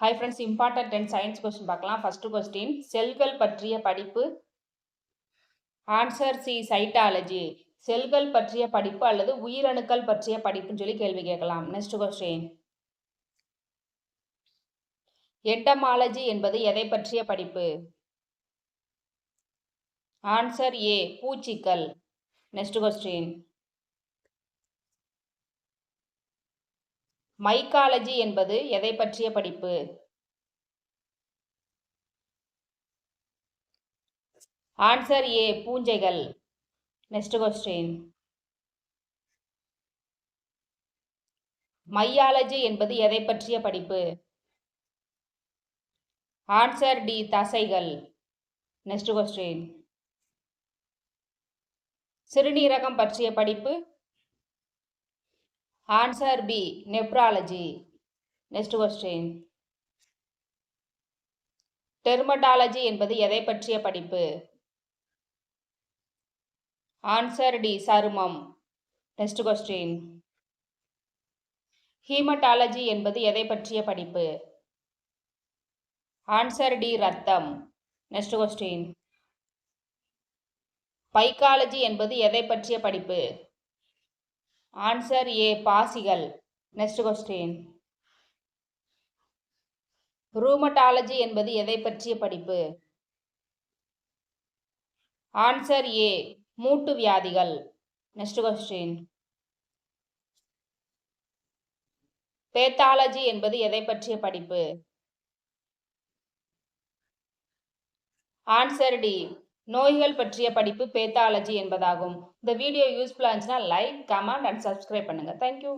Hi friends, important 10 science question பார்க்கலாம். First question, செல்கள் பற்றிய படிப்பு. Answer C, cytology. செல்கள் பற்றிய படிப்பு அல்லது உயிரணுக்கள் பற்றிய படிப்புன்னு சொல்லி கேள்வி கேட்கலாம். நெக்ஸ்ட் கொஸ்டின், எண்டமாலஜி என்பது எதை பற்றிய படிப்பு? ஆன்சர் ஏ, பூச்சிகள். நெக்ஸ்ட் கொஸ்டின், மைக்காலஜி என்பது எதை பற்றிய படிப்பு? ஆன்சர் ஏ, பூஞ்சைகள். நெக்ஸ்ட் கொஸ்டின், மையாலஜி என்பது எதை பற்றிய படிப்பு? ஆன்சர் டி, தசைகள். நெக்ஸ்ட் கொஸ்டின், சிறுநீரகம் பற்றிய படிப்பு? Answer B, nephrology. Next question, dermatology என்பது எதை பற்றிய படிப்பு? ஆன்சர் டி, சருமம். நெக்ஸ்ட் கொஸ்டின், ஹீமடாலஜி என்பது எதை பற்றிய படிப்பு? ஆன்சர் டி, ரத்தம். நெக்ஸ்ட் கொஸ்டின், பைக்காலஜி என்பது எதை பற்றிய படிப்பு? ஆன்சர் ஏ, பாசிகள். நெக்ஸ்ட் கொஸ்டின், ரூமடாலஜி என்பது எதை பற்றிய படிப்பு? ஆன்சர் ஏ, மூட்டு வியாதிகள். நெக்ஸ்ட் கொஸ்டின், பேத்தாலஜி என்பது எதை பற்றிய படிப்பு? ஆன்சர் டி, நோய்கள் பற்றிய படிப்பு பேத்தாலஜி என்பதாகும். இந்த வீடியோ யூஸ்ஃபுல்லாக இருந்துச்சுன்னா லைக், கமெண்ட் அண்ட் சப்ஸ்கிரைப் பண்ணுங்கள். தேங்க்யூ.